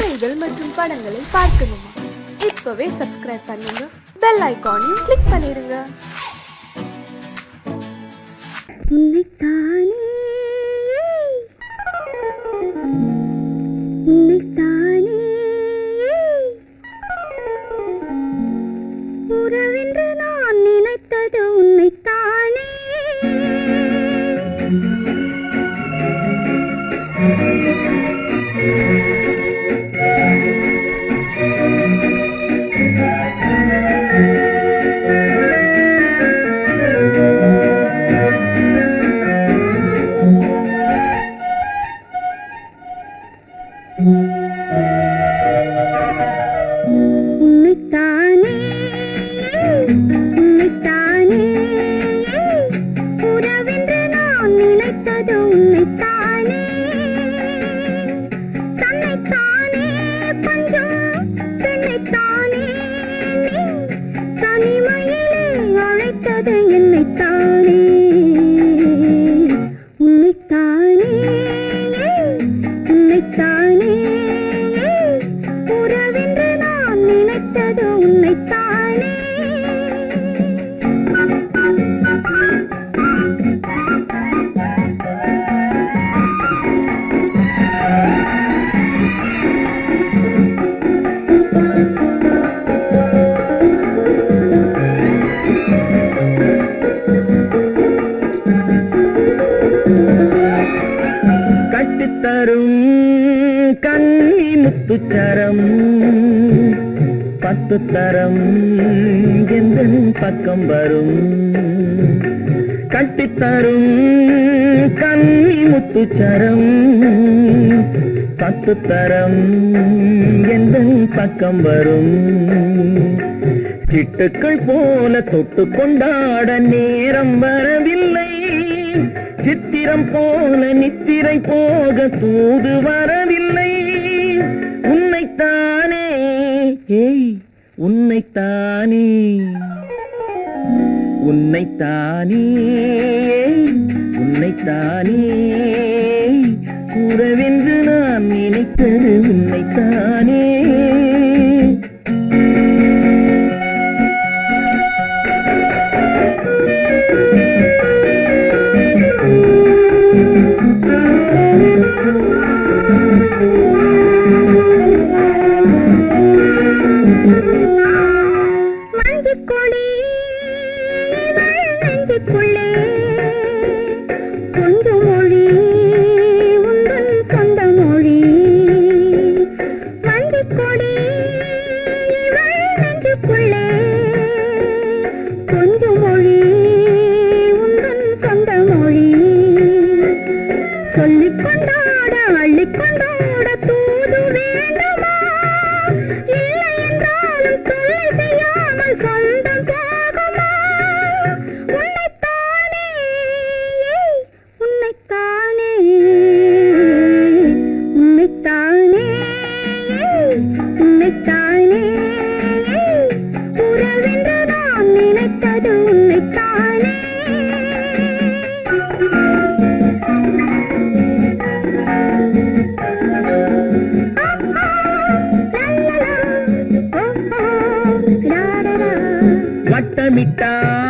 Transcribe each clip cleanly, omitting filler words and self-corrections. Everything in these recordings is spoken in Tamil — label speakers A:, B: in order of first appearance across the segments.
A: பாடல்கள் மற்றும் படங்களை பார்க்கணுமா? இப்பவே சப்ஸ்கிரைப் பண்ணுங்க, பெல் ஐகானையும் கிளிக் பண்ணிருங்க.
B: உறவென்று நான் நினைத்தது உன்னைத்தானே.
C: முத்துச்சரம் பத்து தரம் எந்தன் பக்கம் வரும். கட்டித்தரும் கன்னி முத்துச்சரம் பத்து தரம் எந்தன் பக்கம் வரும். சிட்டுக்கள் போல தொட்டு கொண்டாட நேரம் வரவில்லை. சித்திரம் போல நித்திரை போக தூது வரவில்லை. உன்னைத்தானே ஏய் உன்னைத்தானே உன்னைத்தானே உன்னைத்தானே உறவென்று நான் நினைத்தது உன்னைத்தானே.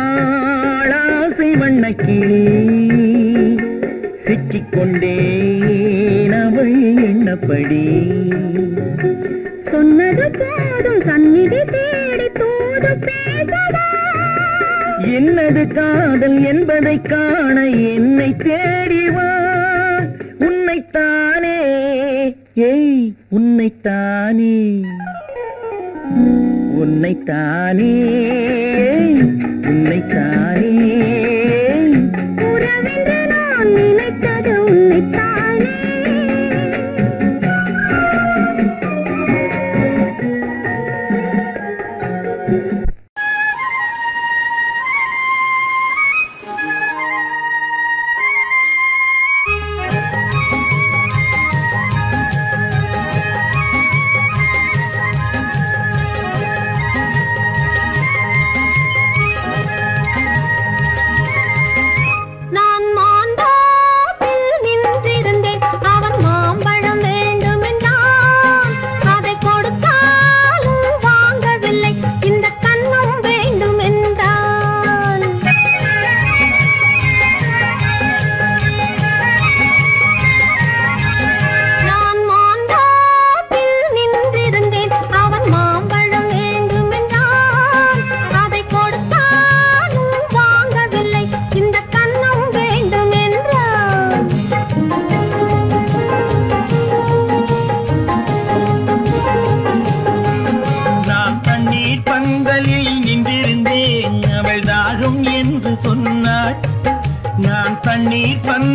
C: வட்டமிட்டாளாசை வண்ணக்கிளி சிக்கிக்கொண்டேன் அவள் எண்ணப்படி. சொன்னது போதும் சந்நிதி தேடி தூது பேசவா. என்னது காதல் என்பதை காண என்னை தேடிவா. உன்னைத்தானே ஏய் உன்னைத்தானே உன்னைத்தானே உன்னைத்தானே உறவென்று நான் நினைத்தது உன்னைத்தானே.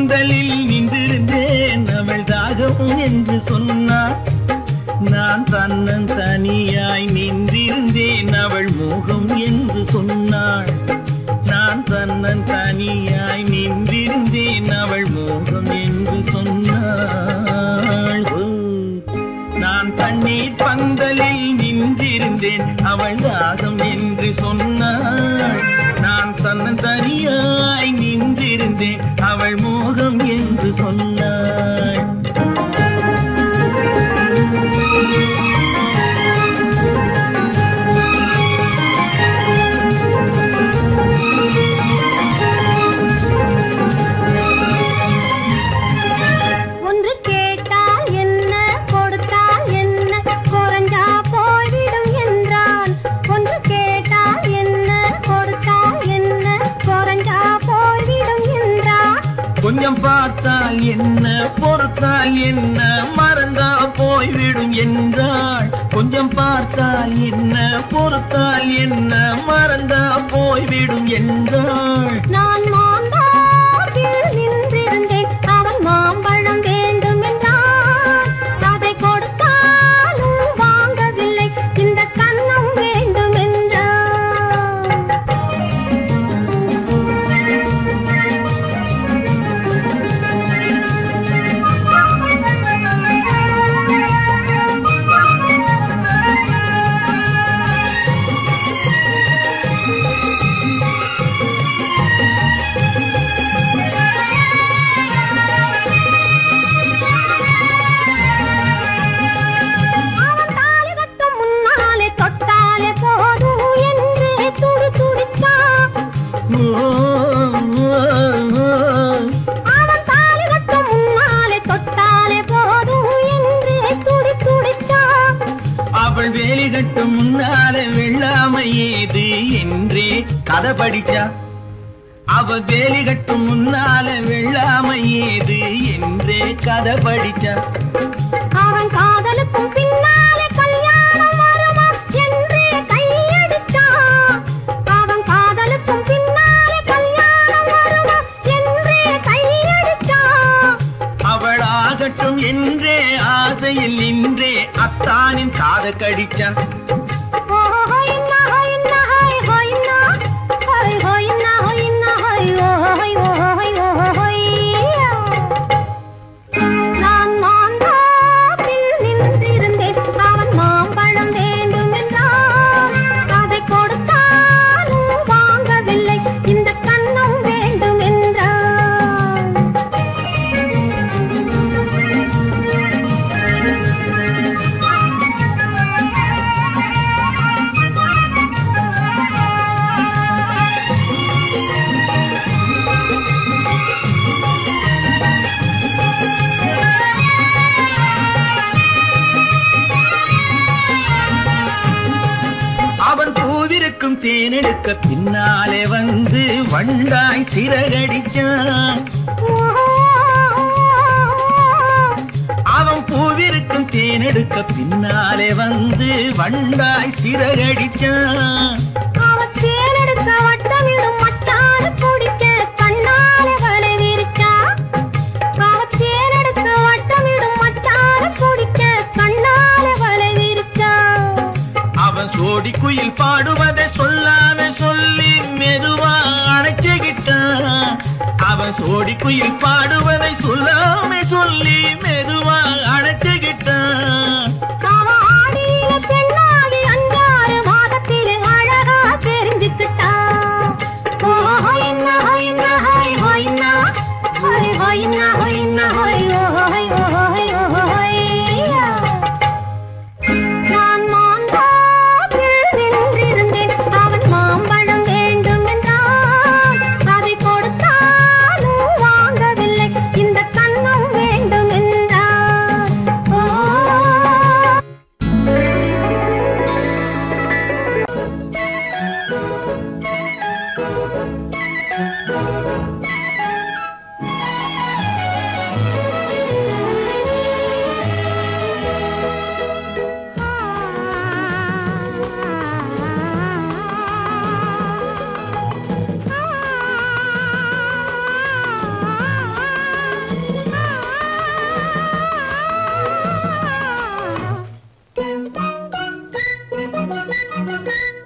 C: பந்தலில் நின்றிருந்தேன் அவள் தாகம் என்று சொன்னாள். நான் தன்னன் தனியாய் நின்றிருந்தேன் அவள் மோகம் என்று சொன்னாள். நான் தன்னன் தனியாய் நின்றிருந்தேன் அவள் மோகம் என்று சொன்னாள். நான் தண்ணீர் பந்தலில் நின்றிருந்தேன் அவள் தாகம் என்று சொன்னாள். நான் தன்னன் தனியாய் நின்றிருந்தேன் அவள் மோகம் என்று சொன்னாள். கொஞ்சம் பார்த்தால் என்ன பொறுத்தால் என்ன மறந்தா போய்விடும் என்றாள். கொஞ்சம் பார்த்தால் என்ன பொறுத்தால் என்ன மறந்தா போய்விடும் என்றாள்.
B: நான் மாம்பழத்தில் நின்றிருந்தேன் அவன் மாம்பழம் வேண்டும் என்றான். அதை கொடுத்தாலும் வாங்கவில்லை இந்த கன்னம் வேண்டும் என்றான்.
C: அவள் வேலி கட்டும் முன்னாலே வெள்ளாமை ஏது என்றே கதை படிச்சா. அவள் வேலி கட்டும் முன்னாலே வெள்ளாமை ஏது என்றே கதை படிச்சா.
B: அவன் காதலுக்கும் பின்னாலே கல்யாணம் வருமா என்றே கையடிச்சா. அவன் காதலுக்கும் பின்னாலே கல்யாணம் வருமா என்றே கையடிச்சா.
C: அவள் ஆகட்டும் என்றே ஆசையில் நின்றே அத்தானின் காத கடிச்சா.
B: நான் மாம்பழத்தில் நின்றிருந்தேன் அவன் மாம்பழம் வேண்டும் என்றான். அதை கொடுத்தாலும் வாங்கவில்லை இந்த கன்னம் வேண்டும் என்றான்.
C: அவன் பூவிருக்கும் தேனெடுக்க பின்னாலே வந்து வண்டாய் சிறகடிச்சான். அவன் பூவிருக்கும் தேனெடுக்க பின்னாலே வந்து வண்டாய் சிறகடிச்சான்.
B: அவன் தேனெடுக்க வட்டமிடும் மட்டாறு குடிக்க கண்ணாலே வலை விரிச்சா. அவன் தேனெடுக்க வட்டமிடும் மட்டாறு குடிக்க கண்ணாலே வலை விரிச்சா.
C: அவன் சோடி குயில் பாடுவதை சொல்லாம சொல்லி மெதுவா அணைச்சுகிட்டான். அவன் சோடி குயில் பாடுவதை சொல்லாம சொல்லி மெதுவா அணைச்சுகிட்டான்.
B: அவன் ஆடியில பெண்ணாகி 5-6 மாதத்திலே அழகா தெரிஞ்சுக்கிட்டா. ஹொய்னா ஹொய்னா ஹொய் ஹொய்னா ஹொய் ஹொய்னா ஹொய்னா ஹொய் ஹொய் ஹொய் ஹொய்யா. நான் மாம்பழத்தில் நின்றிருந்தேன் அவன் மாம்பழம் வேண்டும் என்றான். அதை கொடுத்தாலும் வாங்கவில்லை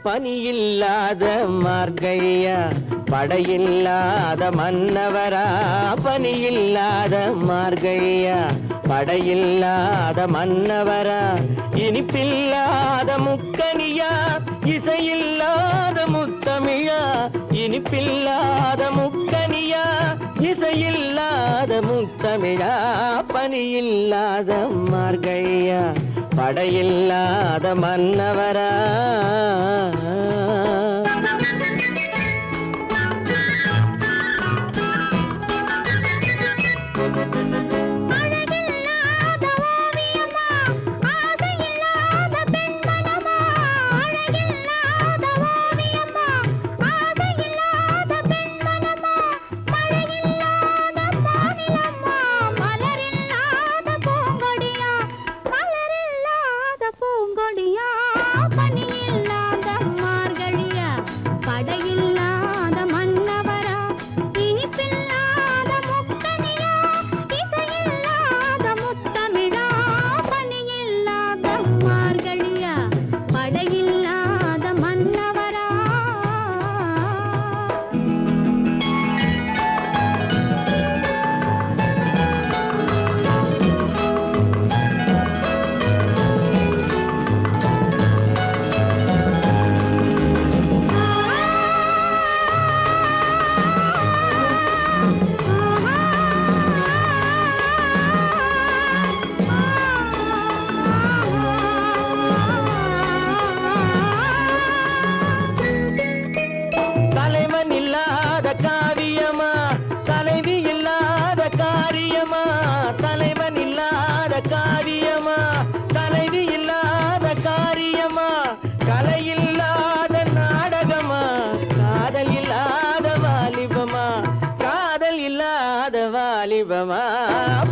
D: பனியில்லாத மார்கழியா படையில்லாத மன்னவரா பனியில்லாத மார்கழியா படையில்லாத மன்னவரா இனிப்பில்லாத முக்கனியா இசையில்லாத முத்தமிழா இனிப்பில்லாத முக்கனியா இசையில்லாத முத்தமிழா பனியில்லாத மார்கழியா படையில்லாத மன்னவரா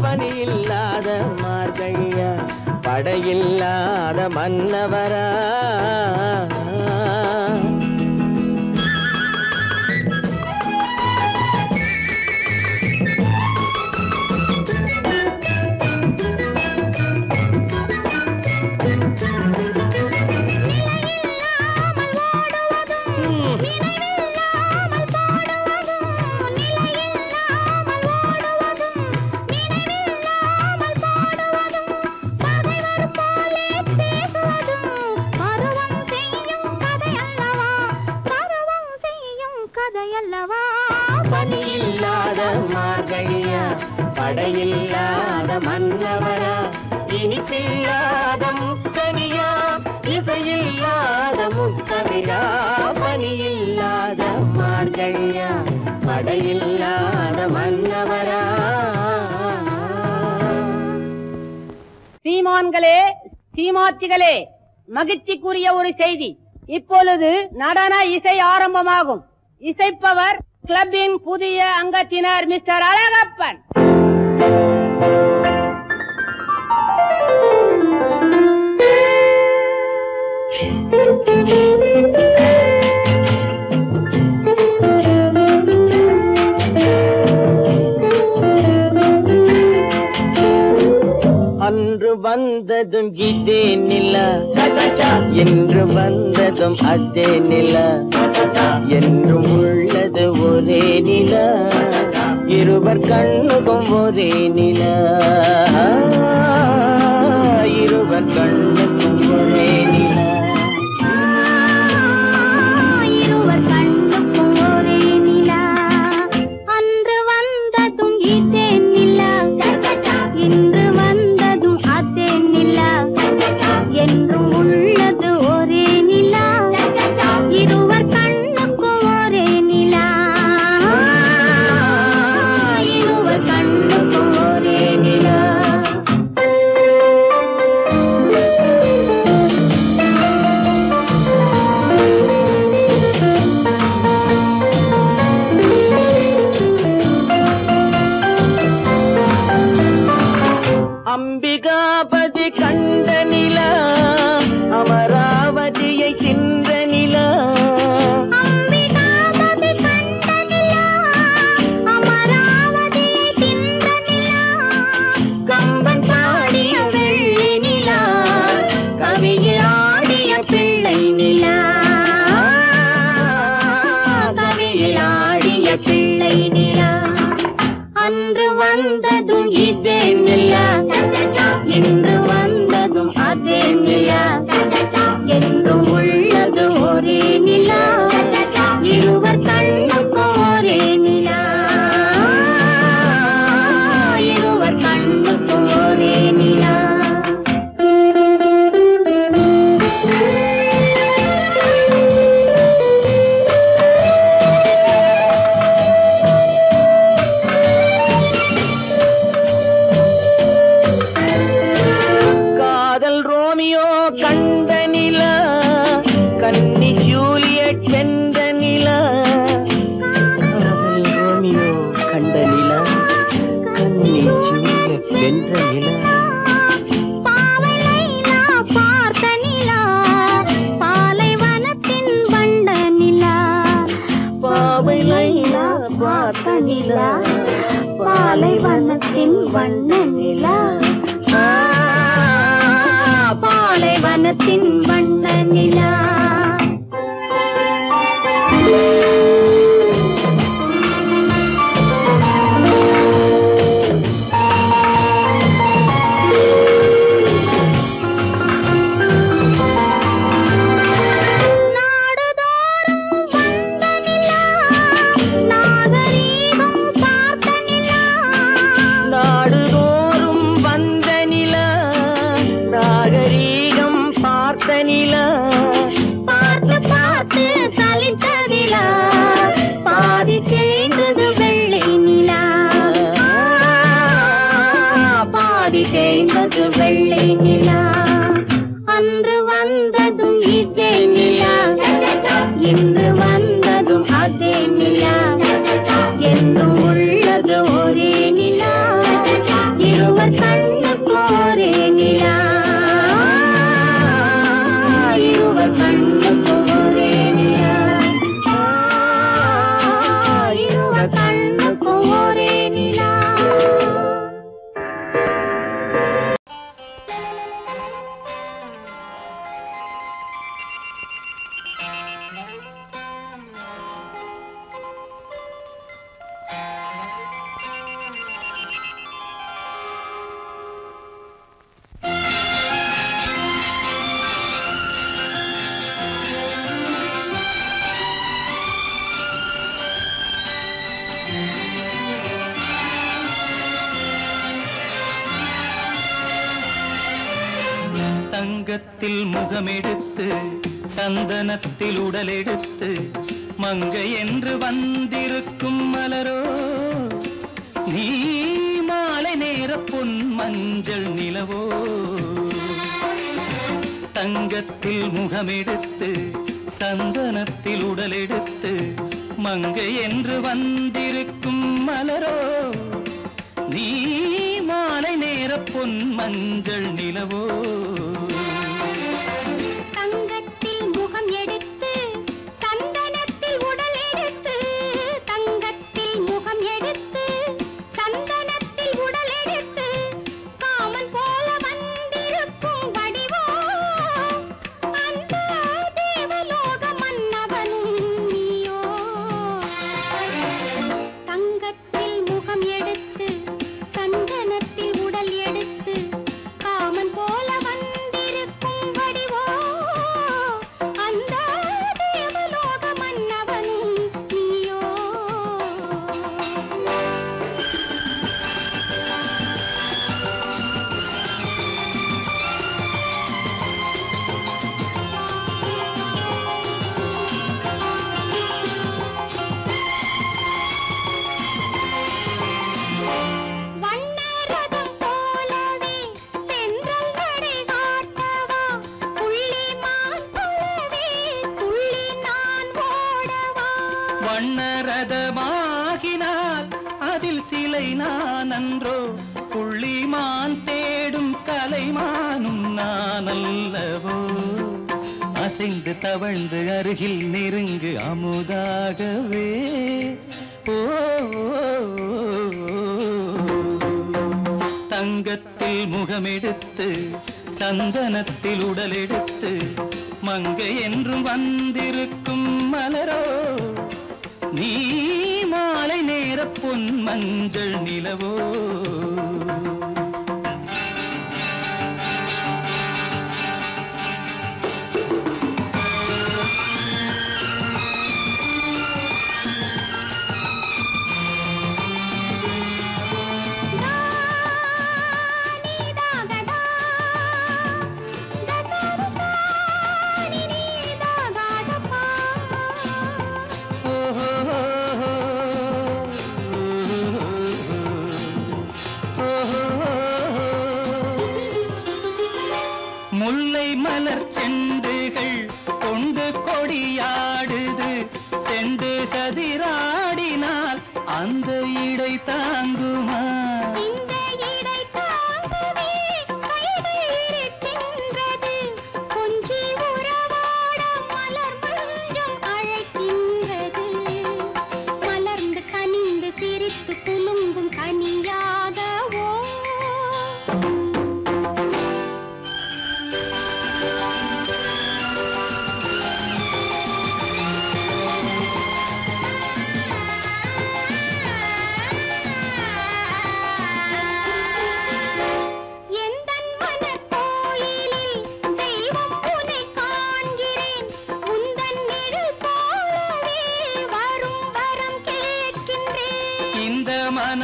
D: பனியில்லாத மார்கழியா படையில்லாத மன்னவரா பனியில்லாத மார்கழியா படையில்லாத மன்னவரா இனிப்பில்லாத முக்கனியா இசையில்லாத முத்தமிழா பனியில்லாத மார்கழியா படையில்லாத மன்னவரா
E: சீமான்களே சீமாத்திகளே மகிழ்ச்சிக்குரிய ஒரு செய்தி இப்பொழுது நடன இசை ஆரம்பமாகும் இசைப்பவர் கிளப்பின் புதிய அங்கத்தினர் மிஸ்டர் அழகப்பன்
D: அன்று வந்ததும் இதே நிலா என்று வந்ததும் அதே நிலா என்றும் உள்ளது ஒரே நிலா இருவர் கண்ணுக்கும் ஒரே நிலா இருவர் கண்ணுக்கும் ஒரே நிலா
B: இருவர் கண்ணுக்கும் ஒரே நிலா அன்று வந்ததும் இதே நிலா இன்று வந்ததும் அதே நிலா என்றும் உள்ளது ஒரே நிலா இருவர் கண்ணுக்கும் ஒரே நிலா இருவர் கண்ணுக்கும் ஒரே நிலா
D: அம்பிகாபதி கண்ட நிலா ரோமியோ கண்ட நிலா கன்னி ஜூலியட் வென்ற நிலா காதல் ரோமியோ கண்ட நிலா கன்னி ஜூலியட் வென்ற நிலா
B: பாலைவனத்தின் வண்ண நிலா பாலைவனத்தின் வண்ண நிலா வெள்ளை நிலா அன்று வந்ததும் இதே நிலா இன்று வந்ததும் அதே நிலா என்றும் உள்ளது ஒரே நிலா இருவர் கண்ணுக்கு ஒரே நிலா இருவர் கண்ணுக்கு ஒரே நிலா இருவர் கண்ணுக்கு ஒரே நிலா
C: தங்கத்தில் முகமெடுத்து சந்தனத்தில் உடலெடுத்து மங்கை என்று வந்திருக்கும் மலரோ நீ மாலை நேர பொன் மஞ்சள் நிலவோ தங்கத்தில் முகமெடுத்து சந்தனத்தில் உடலெடுத்து மங்கை என்று வந்திருக்கும் மலரோ நீ மாலை நேர பொன் மஞ்சள் நிலவோ
B: தங்கத்தில் முகம் எடுத்து சந்தனத்தில் உடல் எடுத்து தங்கத்தில் முகம் எடுத்து சந்தனத்தில் உடல் எடுத்து காமன் போல வந்திருக்கும் வடிவோ அந்த தேவலோக மன்னவனும் நீயோ தங்கத்தில் முகம் எடுத்து சந்தனத்தில் உடல் எடுத்து காமன் போல வந்திருக்கும் வடிவோ அந்த தேவலோக மன்னவனும் நீயோ வண்ணரதம் போலவே தென்றல் நடை காட்டவா புள்ளிமான் போலவே துள்ளி நான் ஓடவா
C: வண்ணரதமாகினால் அதில் சிலை நான் அன்றோ புள்ளிமான் தேடும் கலைமானும் நான் அல்லவோ அசைந்து தவழ்ந்து அருகில் நெருங்கு அமுதாகவே ஓ தங்கத்தில் முகமெடுத்து சந்தனத்தில் உடலெடுத்து மங்கை என்றும் வந்திருக்கும் மலரோ நீ மாலை நேர பொன் மஞ்சள் நிலவோ oh
F: முல்லை மலர் செண்டுகள் கொண்டு கொடியாடுது செண்டு சதிராடினால் அந்த இடை தாங்குமா
B: இந்த இடை தாங்குவே கைகள் இருக்கின்றது கொஞ்சி உறவாட மலர் மஞ்சம் அழைக்கின்றது மலர்ந்து கனிந்து சிரித்து குலுங்கும் கனியாகவோ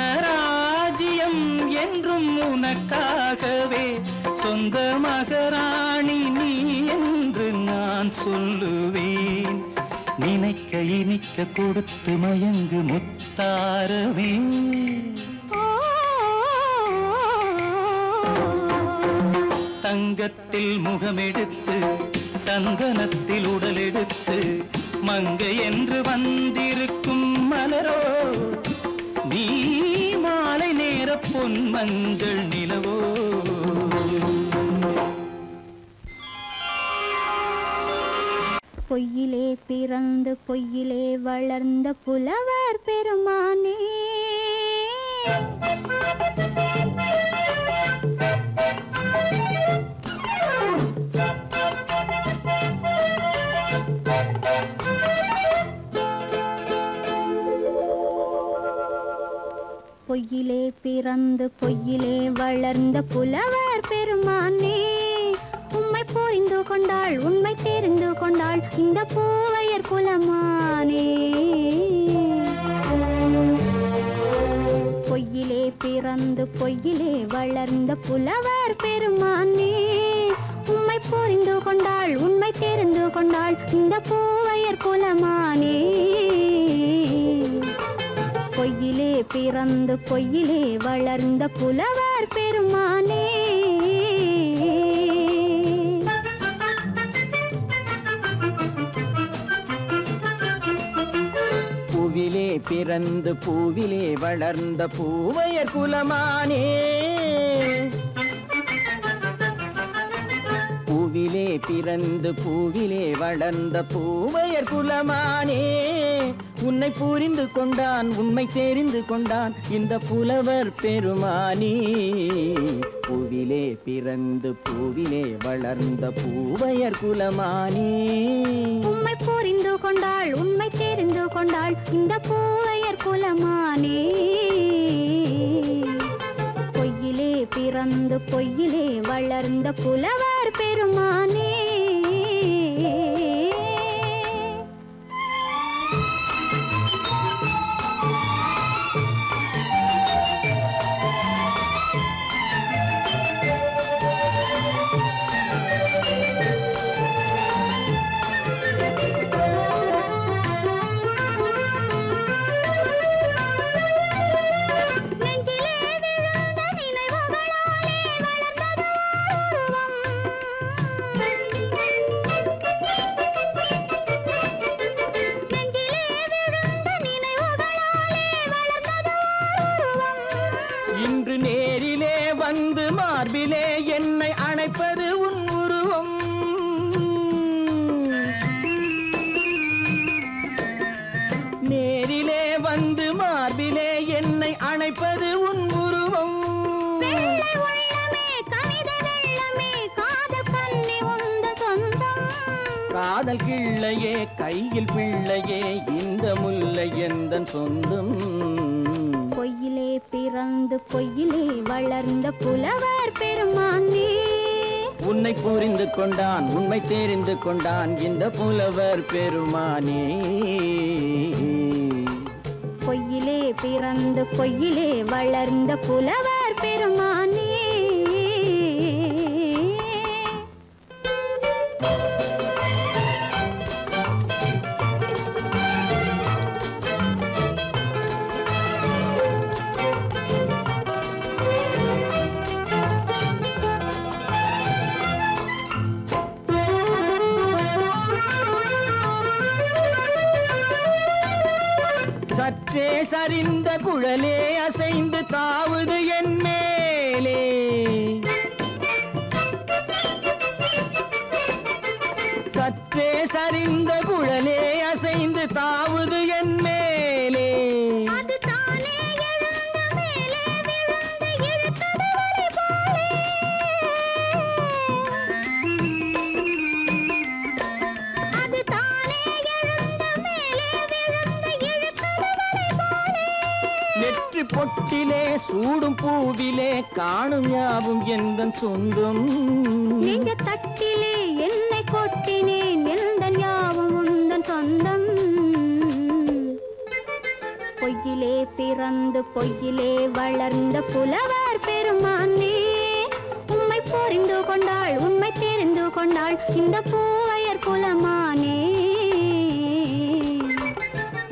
F: மனராஜ்யம் என்றும் உனக்காகவே சொந்த மகராணி நீ என்று நான் சொல்லுவேன் நினைக்க இனிக்க கொடுத்து மயங்கு முத்தாரவே தங்கத்தில் முகமெடுத்து சந்தனத்தில் உடலெடுத்து மங்கை என்று வந்திருக்கும் மலரோ நீ மாலை நேர பொன் மஞ்சள் நிலவோ
B: பொய்யிலே பிறந்து பொய்யிலே வளர்ந்த புலவர் பெருமானே பொய்யிலே பிறந்து பொய்யிலே வளர்ந்த புலவர் பெருமானே உம்மை புரிந்து கொண்டாள் உண்மை தெரிந்து கொண்டாள் இந்த பூவையர் குலமானே பொய்யிலே பிறந்து பொய்யிலே வளர்ந்த புலவர் பெருமானே உம்மை புரிந்து கொண்டாள் உண்மை தெரிந்து கொண்டாள் இந்த பூவையர் குலமானே பொய்யிலே பிறந்து பொய்யிலே வளர்ந்த புலவர் பெருமானே
D: பூவிலே பிறந்து பூவிலே வளர்ந்த பூவையர் குலமானே பூவிலே பிறந்து பூவிலே வளர்ந்த பூவையர் குலமானே உன்னை புரிந்து கொண்டான் உண்மை தெரிந்து கொண்டான் இந்த புலவர் பெருமானே பூவிலே பிறந்து பூவிலே வளர்ந்த பூவையர் குலமானே
B: உம்மை புரிந்து கொண்டாள் உண்மை தெரிந்து கொண்டாள் இந்த பூவையர் குலமானே பொய்யிலே பிறந்து பொய்யிலே வளர்ந்த புலவர் பெருமானே
D: மார்பிலே என்னை அணைப்பது உன் உருவம் நேரிலே வந்து மார்பிலே என்னை அணைப்பது உன் உருவம் காதல் கிள்ளையே கையில் பிள்ளையே இந்த முல்லை எந்தன் சொந்தம்
B: பொய்யிலே பிறந்து பொய்யிலே வளர்ந்த புலவர் பெருமானே
D: உன்னை புரிந்து கொண்டான் உண்மை தெரிந்து கொண்டான் இந்த புலவர் பெருமானே
B: பொய்யிலே பிறந்து பொய்யிலே வளர்ந்த புலவர் பெருமானே
D: சற்றே சரிந்த குழலே அசைந்து தாவுது என் மேலே. சற்றே சரிந்த குழலே அசைந்து தாவுது என் மேலே.
B: அது தானே எழுந்த மேலே விழுந்து இழுத்தது வலி போலே. அது தானே எழுந்த மேலே விழுந்து இழுத்தது வலி போலே.
D: நெற்றி பொட்டிலே சூடும் பூவிலே காணும் யாவும் எந்தன் சொந்தம்.
B: நெஞ்ச தட்டிலே என்னை கொட்டினேன் எந்தன் யாவும் உந்தன் சொந்தம். பொய்யிலே பிறந்து பொய்யிலே வளர்ந்த புலவர் பெருமானே, உம்மை புரிந்து கொண்டாள் உண்மை தெரிந்து கொண்டாள் இந்த பூவையர் குலமானே.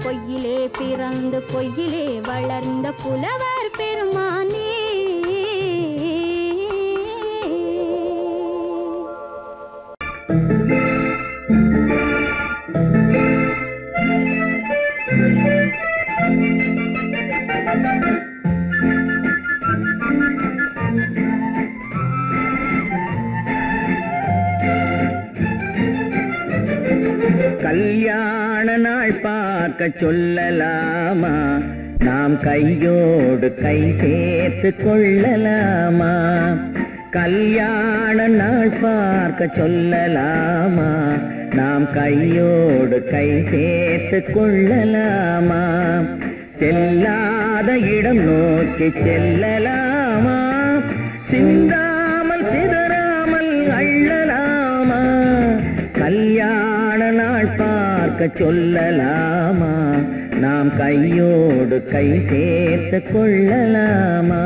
B: பொய்யிலே பிறந்து பொய்யிலே வளர்ந்த புலவர் பெருமானே.
D: கல்யாண நாள் பார்க்க சொல்லலாமா, நாம் கையோடு கை சேர்த்து கொள்ளலாமா. கல்யாண நாள் பார்க்க சொல்லலாமா, நாம் கையோடு கை சேர்த்து கொள்ளலாமா. செல்லாத இடம் நோக்கி செல்லலாமா, சிந்தாமல் சிதறாமல் அள்ளலாமா. கல்யாண நாள் பார்க்க சொல்லலாமா, நாம் கையோடு கை சேர்த்து கொள்ளலாமா.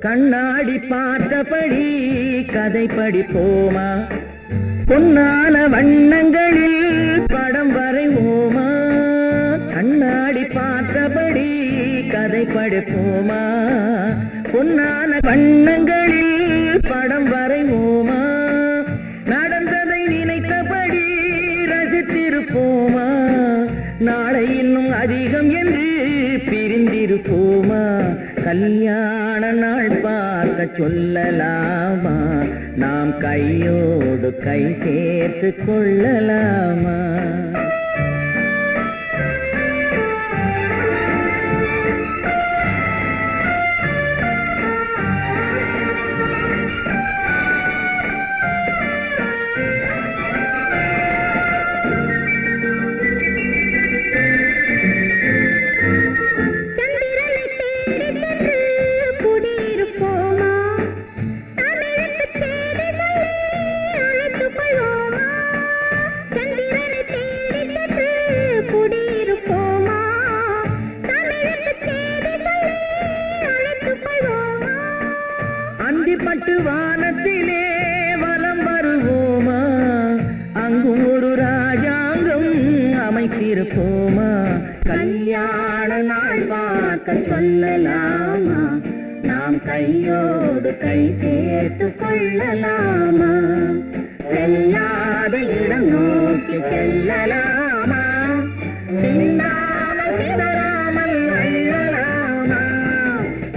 D: கண்ணாடி பார்த்தபடி கதை படிப்போமா, பொன்னான வண்ணங்களில் படம் வரைவோமா. கண்ணாடி பார்த்தபடி கதை படிப்போமா, பொன்னான வண்ணங்களில் படம் வரைவோமா. நடந்ததை நினைத்தபடி ரசித்திருப்போமா, நாளை இன்னும் அதிகம் என்று பிரிந்திருப்போமா. கல்யாண நாள் பார்க்க சொல்லலாமா, நாம் கையோடு கை சேர்த்து கொள்ளலாமா. அந்திப்பட்டு வானத்திலே வலம் வருவோமா, அங்கு ஒரு
G: இருப்போமா கல்யாண நாள் பார்க்க சொல்லலாமா நாம் கையோடு கை சேர்த்து கொள்ளலாமா செல்லாத இடம் நோக்கி செல்லலாமா சிந்தாமல் சிதறாமல் அள்ளலாமா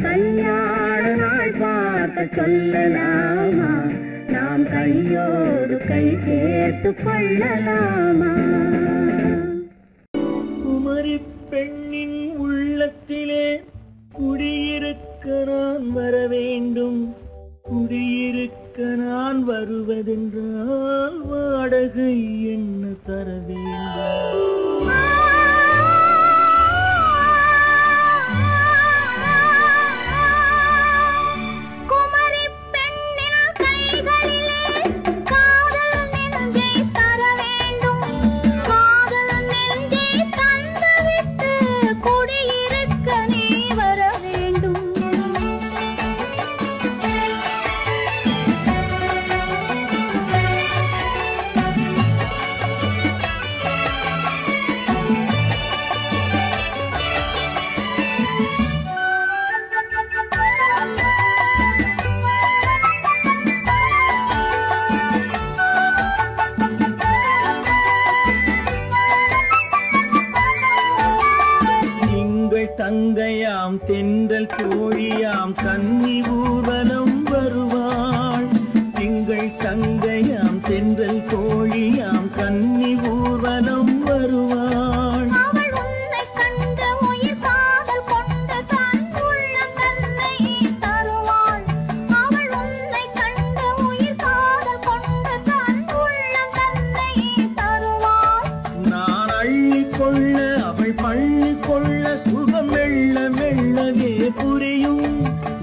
G: கல்யாண நாள் பார்க்க சொல்லலாமா நாம் கையோடு கை சேர்த்து கொள்ளலாமா
C: குமரி பெண்ணின் உள்ளத்திலே குடியிருக்க நான் வர வேண்டும் குடியிருக்க நான் வருவதென்றால் வாடகை என்ன தர வேண்டும் தங்கையாம் தென்றல் தோழியாம் கன்னி ஊர்வலம் வருவாள் திங்கள் தங்கையாம் தென்றல் தோழியாம் கன்னி ஊர்வலம் வருவாள் நான் அள்ளி கொள்ள அவள் பள்ளி கொள்ள சுகம் மெல்ல மெல்லவே புரியும்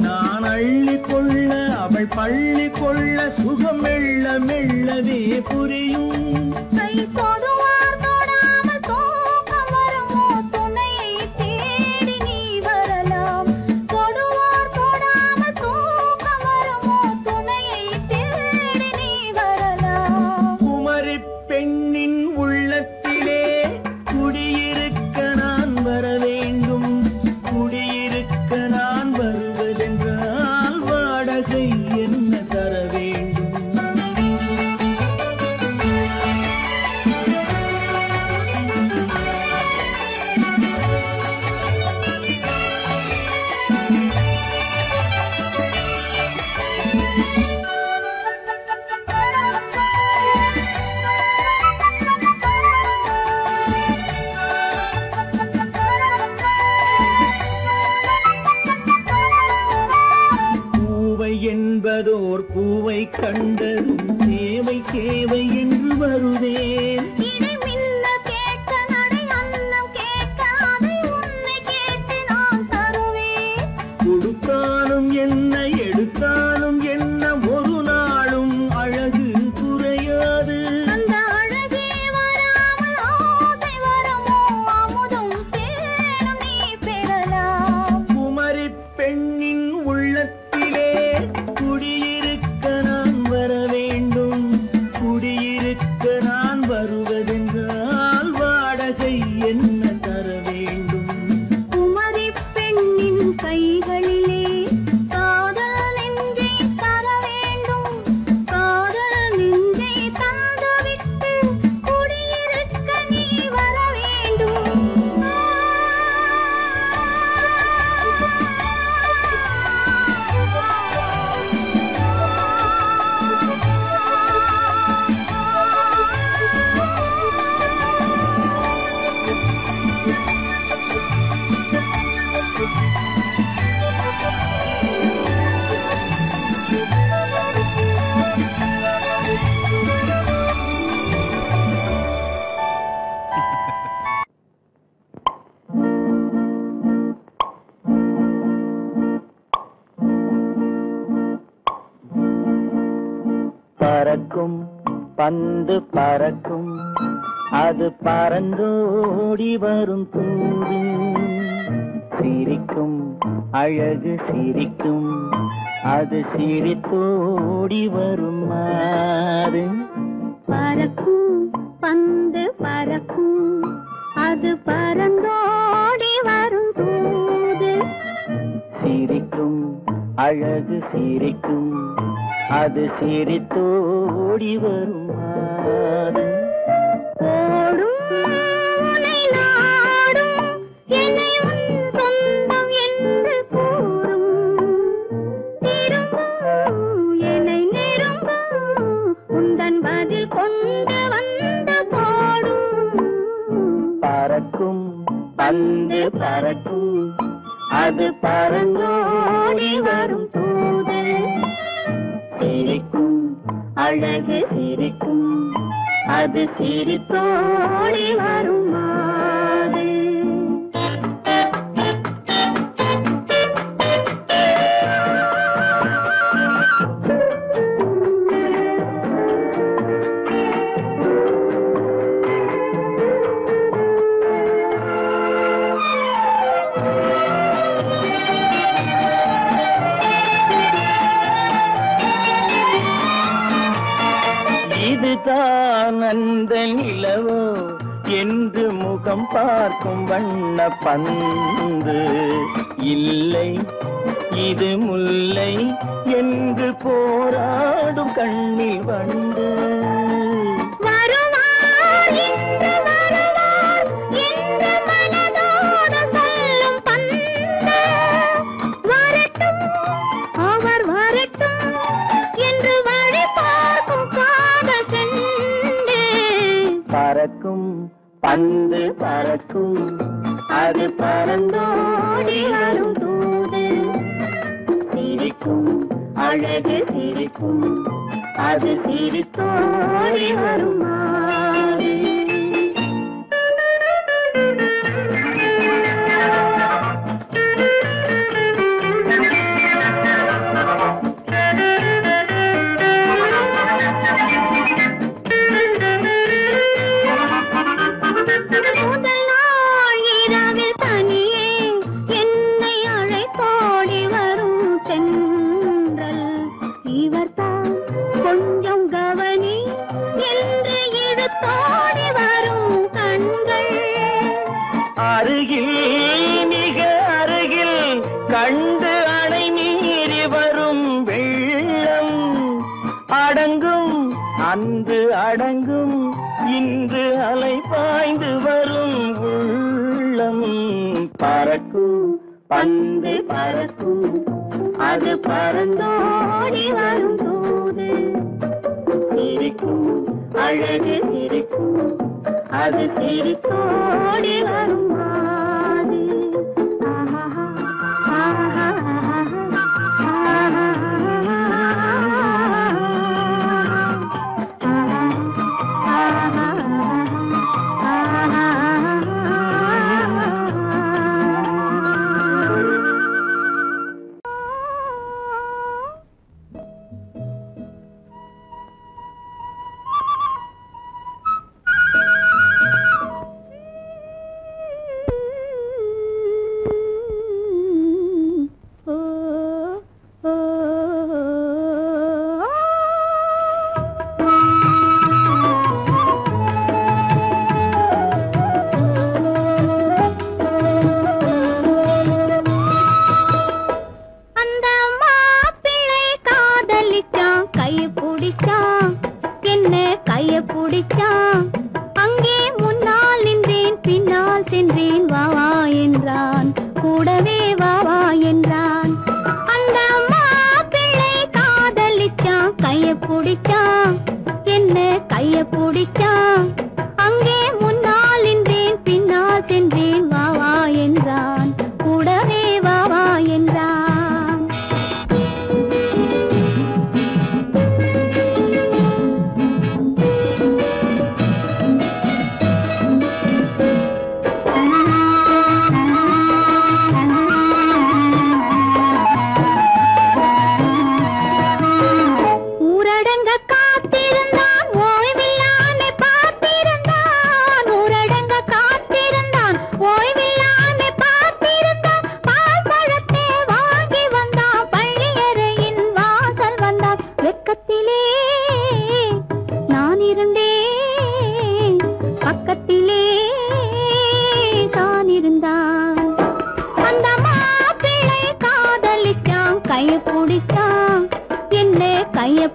C: நான் அள்ளி கொள்ள அவள் பள்ளி கொள்ள சுகம் மெல்ல மெல்லவே புரியும் குமரி பெண்ணின் உள்ளத்திலே குடியிருக்க நான் வர வேண்டும் குடியிருக்க நான் வருவதென்றால் வாடகை என்ன தர வேண்டும் பூவை என்பதோர் பூவை கண்டதும் தேவை தேவை என்று வருவேன் கொடுத்தாலும் என்ன எடுத்தாலும் என்ன ஒரு நாளும் அழகு குறையாது குமரி பெண்ணின் உள்ளத்திலே குடியிருக்க நான் வர வேண்டும் குடியிருக்க நான் வருவதென்றால் வாடகை என்ன தர வேண்டும்
B: குமரி பெண்ணின் கைகளிலே காதல் நெஞ்சை தர வேண்டும் காதல் நெஞ்சை தந்துவிட்டு குடியிருக்க நீ வர வேண்டும்
D: பறக்கும் பந்து பறக்கும் அது பறந்தோடி வரும் தூது சிரிக்கும் அழகு சிரிக்கும் அது சிரித்தோடி வரும் மாறு
B: பறக்கும் பந்து பறக்கும் அது பறந்தோடி வரும் தூது.
D: சிரிக்கும் அழகு சிரிக்கும் அது சிரித்தோடி வரும் மாது.
B: ஓடும் உன்னை நாடும் என்னை உன் சொந்தம் என்று கூறும். திரும்பும் என்னை நெருங்கும் உந்தன் பதில் கொண்டு வந்து போடும்.
D: பறக்கும் பந்து பறக்கும் அது பறந்தோடி வரும் தூது. சிரிக்கும் அழகு சிரிக்கும் அது சிரித்தோடி வரும் மாது. இதுதான் அந்த நிலவோ என்று முகம் பார்க்கும் வண்ண பந்து. இல்லை இது முல்லை என்று போராடும் கண்ணில் வண்டு.
B: வருவார் இன்று வருவார் என்று மனதோடு சொல்லும் பந்து. வரட்டும் அவர் வரட்டும் என்று வழி பார்க்கும் காதல் செண்டு.
D: பறக்கும் பந்து பறக்கும் அது பறந்தோடி வரும் தூது. சிரிக்கும் அழகு சிரிக்கும் அது சிரித்தோடி வரும் மாது. முதல் நாள் இரவில் தனியே என்னை அழைத்தோடி வரும் தென்றல். இவர்தான் கொஞ்சம் கவனி என்று இழுத்தோடி வரும் கண்கள். அருகில் மிக அருகில் கண்டு அணை மீறி வரும் வெள்ளம். அடங்கும் அன்று அடங்கும் இன்று அலை பாய்ந்து வரும் உள்ளம். பறக்கும் பந்து பறக்கும் அது பறந்தோடி வரும் தூது. சிரிக்கும் அழகு சிரிக்கும் அது சிரித்தோடி வரும் மாது. ஆஹா ஆஹா ஊரடங்க காத்திருந்தான் ஓய்வில்லாமே பார்த்திருந்தான்.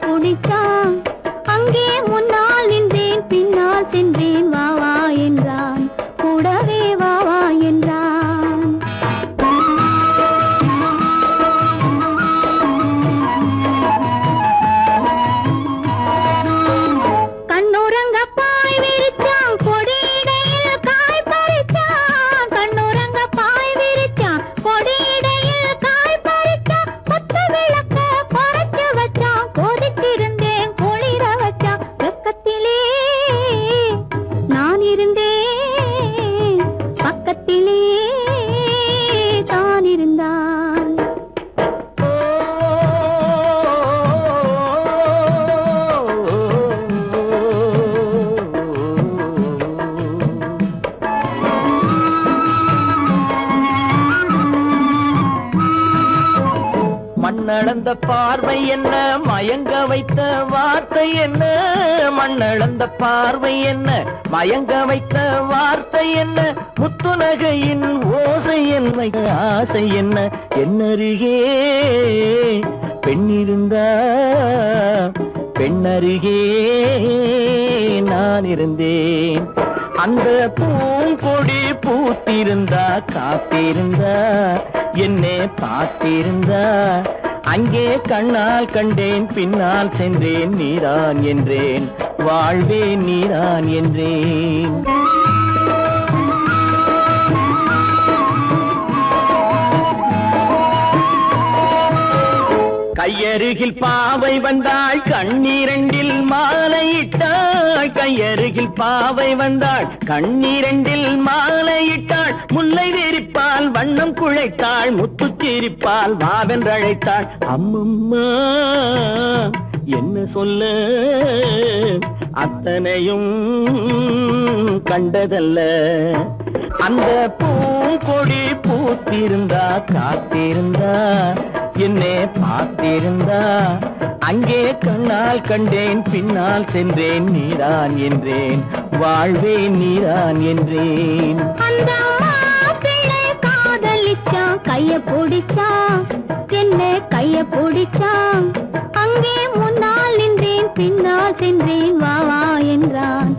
B: பிடிச்சான் அங்கே முன்னால் நின்றேன் பின்னால் சென்றேன் வா வா என்றான் கூடவே வா வா என்றான் கண்ணுறங்க பாய் விரிச்சான் கொடியிடையில் காய் பறிச்சான் கண்ணுறங்க பாய் விரிச்சான் கொடியிடையில் காய் பறிச்சான் கொத்து விளக்க குறைச்சு வச்சான் கொதித்திருந்தேன் குளிர வச்சான் வெக்கத்திலே நான் இருந்தேன் பக்கத்திலே தான் இருந்தான்
D: மண்ணளந்த பார்வை என்ன மயங்க வைத்த வார்த்தை என்ன மண்ணளந்த பார்வை என்ன மயங்க வைத்த வார்த்தை என்ன முத்துநகையின் ஓசை என்ன ஆசை என்ன என்னருகே பெண்ணிருந்தா பெண்ணருகே நான் இருந்தேன் அந்த பூங்கொடி பூத்திருந்தா காத்திருந்தா என்னை பார்த்திருந்தா அங்கே கண்ணால் கண்டேன் பின்னால் சென்றேன் நீதான் என்றேன் வாழ்வே நீதான் என்றேன் கையருகில் பாவை வந்தாள் கண்ணீரண்டில் மாலையிட்டாள் கையருகில் பாவை வந்தாள் கண்ணீரண்டில் மாலையிட்டாள் முல்லை வெறிப்பால் வண்ணம் குழைத்தாள் முத்துச்சிரிப்பால் வாவென்றழைத்தாள் அம்மம்மா என்ன சொல்ல அத்தனையும் கண்டதல்ல அந்த பூங்கொடி பூத்திருந்தா காத்திருந்தா என்னை பார்த்திருந்தா அங்கே கண்ணால் கண்டேன் பின்னால் சென்றேன் நீதான் என்றேன் வாழ்வே நீதான் என்றேன்
B: அந்த மாப்பிள்ளை காதலிச்சான் கைய பிடிச்சான் என்ன கைய பிடிச்சான் அங்கே முன்னால் நின்றேன் பின்னால் சென்றேன் வா வா என்றான்